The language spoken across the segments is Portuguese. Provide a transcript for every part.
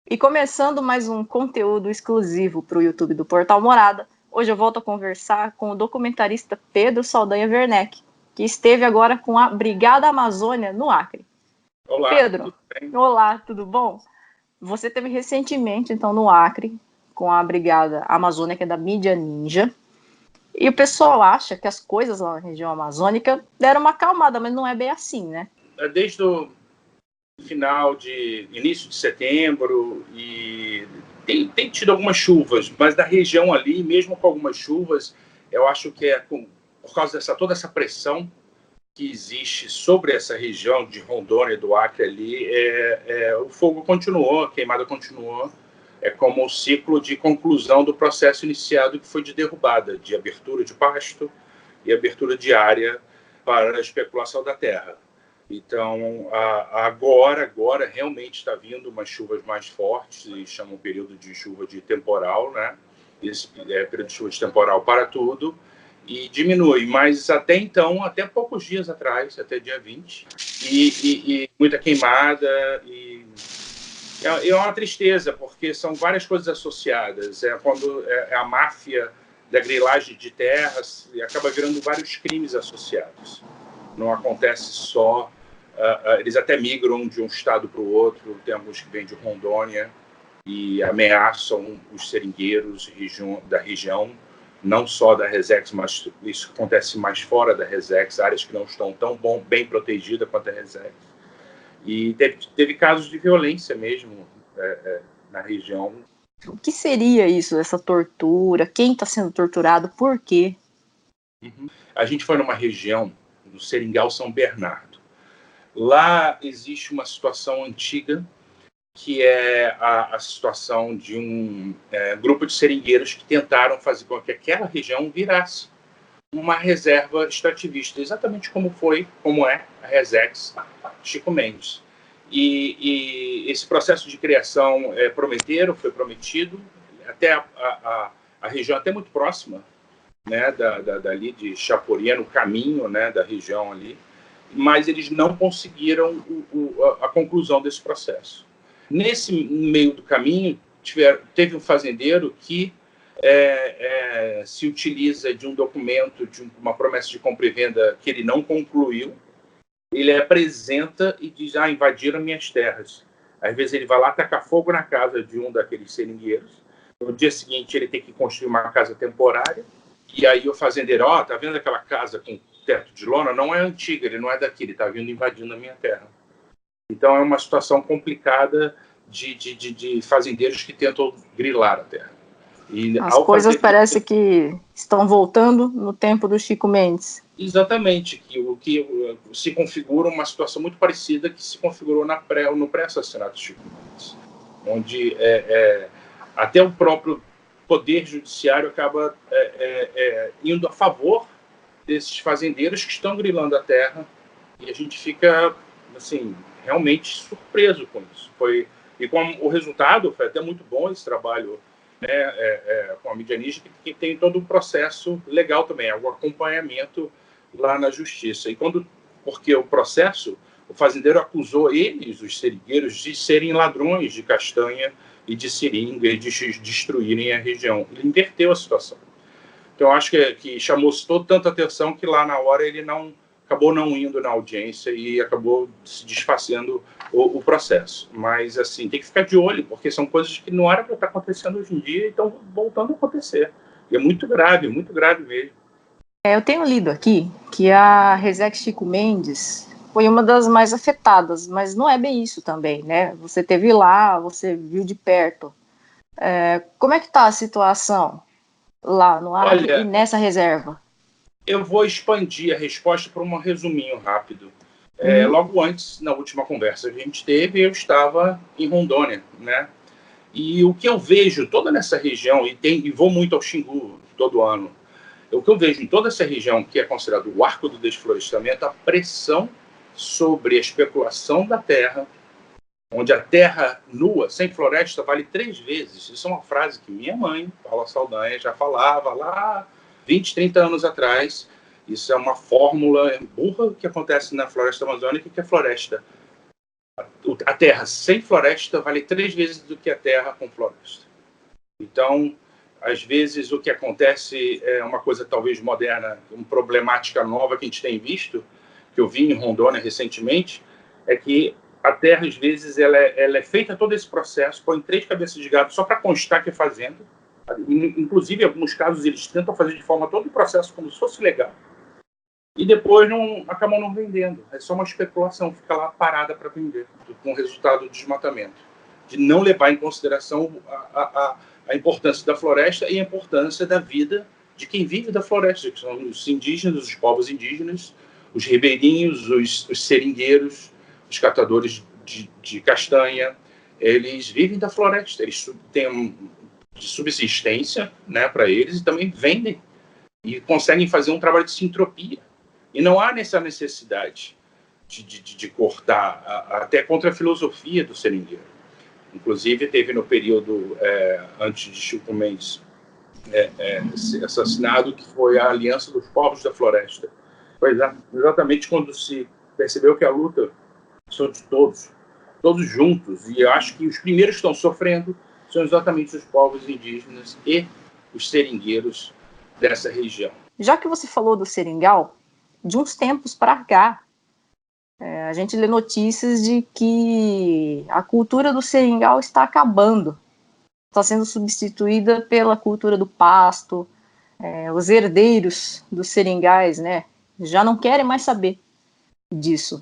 E começando mais um conteúdo exclusivo para o YouTube do Portal Morada, hoje eu volto a conversar com o documentarista Pedro Saldanha Werneck, que esteve agora com a Brigada Amazônia no Acre. Olá, Pedro, tudo bem? Olá, tudo bom? Você esteve recentemente, então, no Acre, com a Brigada Amazônia, que é da mídia Ninja, e o pessoal acha que as coisas lá na região amazônica deram uma acalmada, mas não é bem assim, né? Desde o início de setembro, e tem tido algumas chuvas, mas da região ali, mesmo com algumas chuvas, eu acho que por causa toda essa pressão que existe sobre essa região de Rondônia e do Acre ali, o fogo continuou, a queimada continuou. É como o ciclo de conclusão do processo iniciado, que foi de derrubada, de abertura de pasto e abertura de área para a especulação da terra. Então, agora realmente está vindo umas chuvas mais fortes, e chamam o período de chuva de temporal, né? Esse período de chuva de temporal para tudo, e diminui, mas até então, até poucos dias atrás, até dia 20, e muita queimada, e é uma tristeza, porque são várias coisas associadas. Quando é a máfia da grilagem de terras, e acaba virando vários crimes associados. Não acontece só... eles até migram de um estado para o outro, tem alguns que vêm de Rondônia e ameaçam os seringueiros da região, não só da Resex, mas isso acontece mais fora da Resex, áreas que não estão tão bem protegidas quanto a Resex. E teve casos de violência mesmo na região. O que seria isso, essa tortura? Quem está sendo torturado? Por quê? A gente foi numa região do Seringal São Bernardo. Lá existe uma situação antiga, que é a situação de um grupo de seringueiros que tentaram fazer com que aquela região virasse uma reserva extrativista, exatamente como é a Resex Chico Mendes. E esse processo de criação foi prometido, até a região até muito próxima, né, dali de Chaporia, no caminho, né, da região ali, mas eles não conseguiram a conclusão desse processo. Nesse meio do caminho, teve um fazendeiro que se utiliza de um documento, de uma promessa de compra e venda que ele não concluiu. Ele apresenta e diz: invadiram minhas terras. Às vezes ele vai lá tacar fogo na casa de um daqueles seringueiros. No dia seguinte ele tem que construir uma casa temporária. E aí o fazendeiro: tá vendo aquela casa com teto de lona? Não é antiga, ele não é daqui, ele está vindo invadindo a minha terra. Então é uma situação complicada de fazendeiros que tentam grilar a terra. E as coisas parece que estão voltando no tempo do Chico Mendes. Exatamente, que se configura uma situação muito parecida que se configurou no pré-assassinato de Chico Mendes, onde até o próprio poder judiciário acaba indo a favor desses fazendeiros que estão grilando a terra, e a gente fica assim, realmente surpreso com isso. E com o resultado foi até muito bom esse trabalho, né, com a mídia Ninja, que tem todo um processo legal também, o acompanhamento lá na justiça. Porque o fazendeiro acusou eles, os seringueiros, de serem ladrões de castanha e de seringa e de destruírem a região. Ele inverteu a situação. Então, eu acho que chamou-se tanta atenção que lá na hora ele acabou não indo na audiência e acabou se desfazendo o processo. Mas, assim, tem que ficar de olho, porque são coisas que não era para estar acontecendo hoje em dia e estão voltando a acontecer. E é muito grave mesmo. Eu tenho lido aqui que a Resex Chico Mendes foi uma das mais afetadas, mas não é bem isso também, né? Você esteve lá, você viu de perto. Como é que está a situação lá no Acre e nessa reserva? Eu vou expandir a resposta para um resuminho rápido. Logo antes, na última conversa que a gente teve, eu estava em Rondônia, né? E o que eu vejo toda nessa região, e vou muito ao Xingu todo ano, o que eu vejo em toda essa região, que é considerado o arco do desflorestamento, a pressão sobre a especulação da terra, onde a terra nua, sem floresta, vale 3 vezes. Isso é uma frase que minha mãe, Paula Saldanha, já falava lá 20, 30 anos atrás. Isso é uma fórmula burra que acontece na floresta amazônica, que a floresta, a terra sem floresta vale 3 vezes do que a terra com floresta. Então, às vezes, o que acontece é uma coisa talvez moderna, uma problemática nova que a gente tem visto, que eu vi em Rondônia recentemente, é que a terra, às vezes, ela é feita todo esse processo, põe 3 cabeças de gado só para constar que é fazenda. Inclusive, em alguns casos, eles tentam fazer de forma todo o processo como se fosse legal. E depois acabam não vendendo. É só uma especulação, fica lá parada para vender, com o resultado do desmatamento. De não levar em consideração a importância da floresta e a importância da vida de quem vive da floresta, que são os indígenas, os povos indígenas, os ribeirinhos, os seringueiros, os catadores de castanha. Eles vivem da floresta, eles têm de subsistência, né, para eles, e também vendem e conseguem fazer um trabalho de sintropia. E não há essa necessidade de cortar, até contra a filosofia do seringueiro. Inclusive, teve no período antes de Chico Mendes ser assassinado, que foi a Aliança dos Povos da Floresta. Foi exatamente quando se percebeu que a luta são de todos juntos. E eu acho que os primeiros que estão sofrendo são exatamente os povos indígenas e os seringueiros dessa região. Já que você falou do seringal, de uns tempos para cá, a gente lê notícias de que a cultura do seringal está acabando, está sendo substituída pela cultura do pasto. Os herdeiros dos seringais, né, já não querem mais saber disso.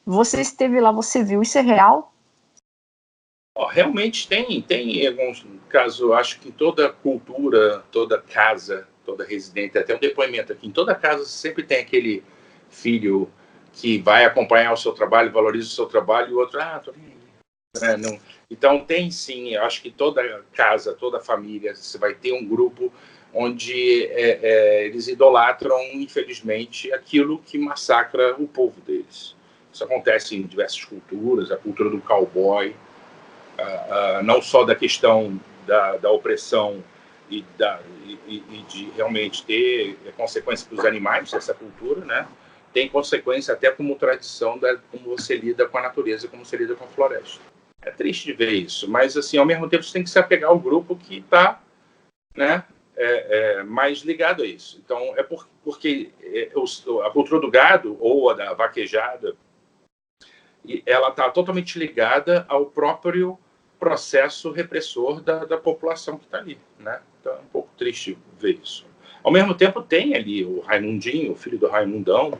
Você esteve lá, você viu, isso é real? Realmente tem alguns casos, acho que em toda cultura, toda casa, toda residente, até um depoimento aqui, em toda casa sempre tem aquele filho que vai acompanhar o seu trabalho, valoriza o seu trabalho, e o outro, tô nem aí. Não. Então tem sim, eu acho que toda casa, toda família, você vai ter um grupo onde eles idolatram, infelizmente, aquilo que massacra o povo deles. Isso acontece em diversas culturas, a cultura do cowboy, não só da questão da opressão e de realmente ter consequências para os animais, essa cultura, né? Tem consequência até como tradição como você lida com a natureza, como você lida com a floresta. É triste de ver isso, mas assim, ao mesmo tempo você tem que se apegar ao grupo que está, né, mais ligado a isso. Então, porque a cultura do gado ou a da vaquejada, ela está totalmente ligada ao próprio processo repressor da população que está ali, né? Então é um pouco triste ver isso. Ao mesmo tempo tem ali o Raimundinho, o filho do Raimundão,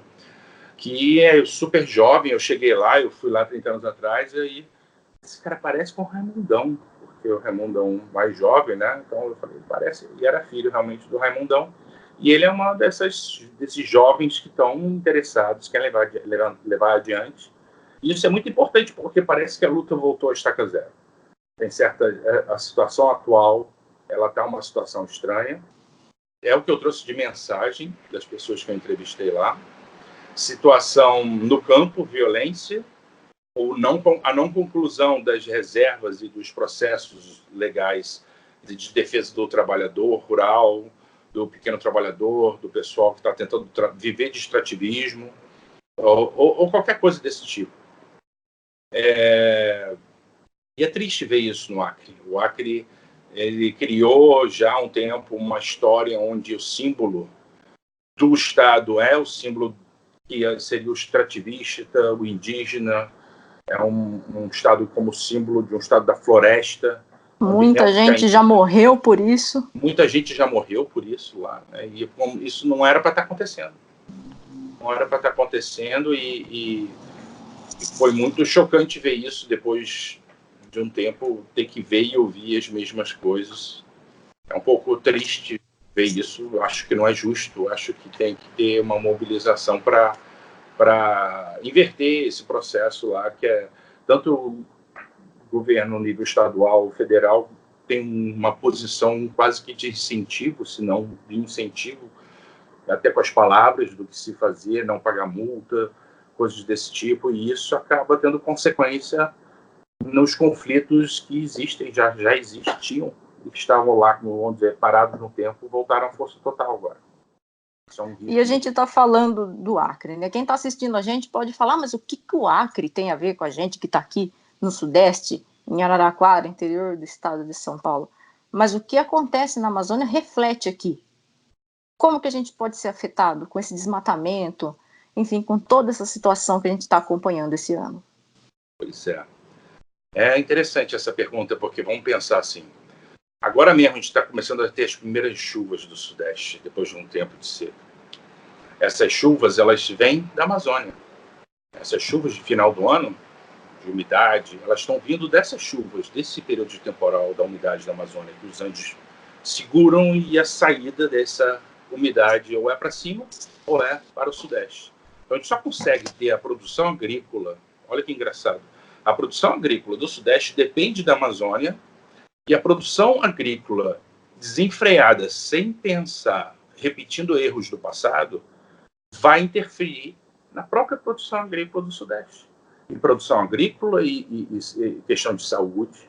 que é super jovem. Eu cheguei lá, eu fui lá 30 anos atrás, e aí esse cara parece com o Raimundão, porque o Raimundão mais jovem, né? Então eu falei, parece, e era filho realmente do Raimundão. E ele é uma desses jovens que estão interessados, querem levar adiante. E isso é muito importante, porque parece que a luta voltou a estaca zero. Tem a situação atual, ela está uma situação estranha. É o que eu trouxe de mensagem das pessoas que eu entrevistei lá. Situação no campo, violência, ou a não conclusão das reservas e dos processos legais de defesa do trabalhador rural, do pequeno trabalhador, do pessoal que está tentando viver de extrativismo, ou qualquer coisa desse tipo. E é triste ver isso no Acre. O Acre, ele criou já há um tempo uma história onde o símbolo do Estado é o símbolo que seria o extrativista, o indígena, é um Estado como símbolo de um Estado da floresta. Muita gente já morreu por isso. Muita gente já morreu por isso lá, né? E isso não era para estar acontecendo. Não era para estar acontecendo, e foi muito chocante ver isso depois de um tempo, ter que ver e ouvir as mesmas coisas. É um pouco triste ver isso. Acho que não é justo. Acho que tem que ter uma mobilização para inverter esse processo lá, que é tanto o governo, no nível estadual, federal, tem uma posição quase que de incentivo, se não de incentivo, até com as palavras do que se fazer, não pagar multa, coisas desse tipo, e isso acaba tendo consequência nos conflitos que existem, já existiam, e que estavam lá, vamos dizer, parados no tempo, voltaram à força total agora. E a gente está falando do Acre, né? Quem está assistindo a gente pode falar, mas o que o Acre tem a ver com a gente que está aqui no Sudeste, em Araraquara, interior do estado de São Paulo, mas o que acontece na Amazônia reflete aqui. Como que a gente pode ser afetado com esse desmatamento, enfim, com toda essa situação que a gente está acompanhando esse ano? Pois é. É interessante essa pergunta, porque vamos pensar assim, agora mesmo a gente está começando a ter as primeiras chuvas do Sudeste, depois de um tempo de seca. Essas chuvas, elas vêm da Amazônia. Essas chuvas de final do ano, de umidade, elas estão vindo dessas chuvas, desse período de temporal da umidade da Amazônia, que os Andes seguram, e a saída dessa umidade ou é para cima ou é para o Sudeste. Então a gente só consegue ter a produção agrícola, olha que engraçado, a produção agrícola do Sudeste depende da Amazônia, e a produção agrícola desenfreada, sem pensar, repetindo erros do passado, vai interferir na própria produção agrícola do Sudeste. Em produção agrícola e questão de saúde.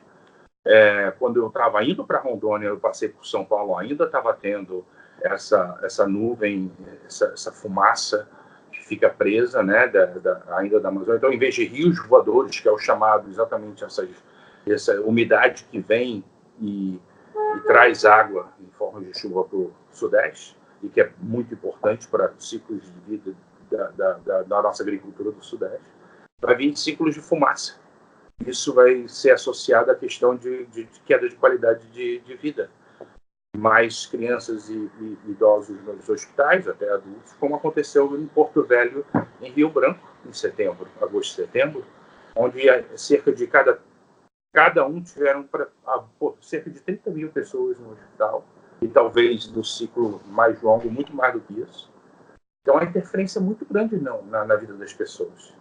Quando eu estava indo para Rondônia, eu passei por São Paulo, ainda estava tendo essa nuvem, essa fumaça que fica presa, né, ainda da Amazônia. Então, em vez de rios voadores, que é o chamado exatamente essa umidade que vem e traz água em forma de chuva para o Sudeste, e que é muito importante para ciclos de vida da nossa agricultura do Sudeste, vai vir ciclos de fumaça. Isso vai ser associado à questão de queda de qualidade de vida. Mais crianças e idosos nos hospitais, até adultos, como aconteceu em Porto Velho, em Rio Branco, em agosto e setembro, onde cerca de cada um tiveram cerca de 30 mil pessoas no hospital, e talvez no ciclo mais longo, muito mais do que isso. Então, a interferência é muito grande na vida das pessoas.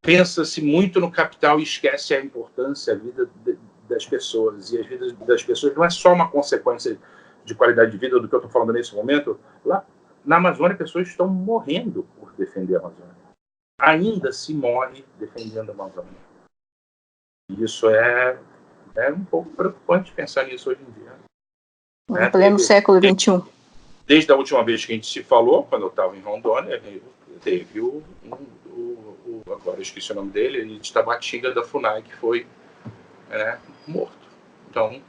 Pensa-se muito no capital e esquece a importância, a vida das pessoas. E as vidas das pessoas não é só uma consequência de qualidade de vida do que eu estou falando nesse momento. Lá na Amazônia, pessoas estão morrendo por defender a Amazônia. Ainda se morre defendendo a Amazônia. E isso é um pouco preocupante pensar nisso hoje em dia. Em pleno século XXI. Desde a última vez que a gente se falou, quando eu estava em Rondônia, teve agora eu esqueci o nome dele, de Tabatinga da FUNAI, que foi morto. Então,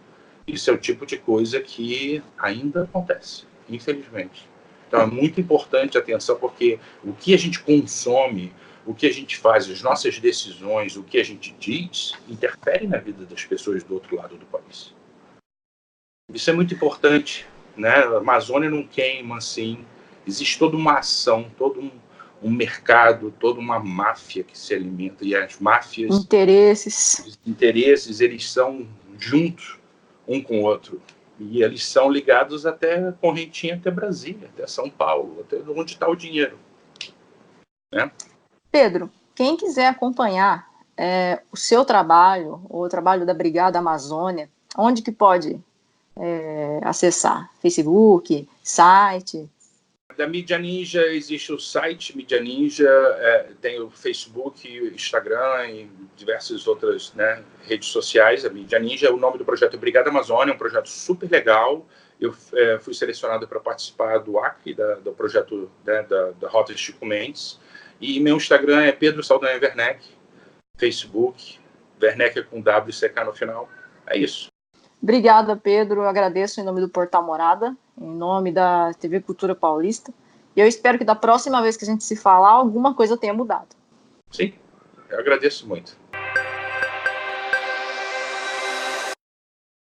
isso é o tipo de coisa que ainda acontece, infelizmente. Então, é muito importante a atenção, porque o que a gente consome, o que a gente faz, as nossas decisões, o que a gente diz, interfere na vida das pessoas do outro lado do país. Isso é muito importante, né? A Amazônia não queima assim. Existe toda uma ação, todo um mercado, toda uma máfia que se alimenta. E as máfias... Interesses, eles são juntos um com o outro. E eles são ligados até Correntinha, até Brasília, até São Paulo, até onde está o dinheiro. Né? Pedro, quem quiser acompanhar o seu trabalho, ou o trabalho da Brigada Amazônia, onde que pode acessar? Facebook, site? Da Mídia Ninja existe o site Mídia Ninja, tem o Facebook, Instagram e diversas outras redes sociais. A Mídia Ninja, o nome do projeto é Brigada Amazônia, é um projeto super legal. Eu fui selecionado para participar do ACRE, do projeto da Rota de Chico Mendes. E meu Instagram é Pedro Saldanha Werneck, Facebook, Werneck é com W e CK no final. É isso. Obrigada, Pedro. Eu agradeço em nome do Portal Morada, em nome da TV Cultura Paulista. E eu espero que da próxima vez que a gente se falar, alguma coisa tenha mudado. Sim, eu agradeço muito.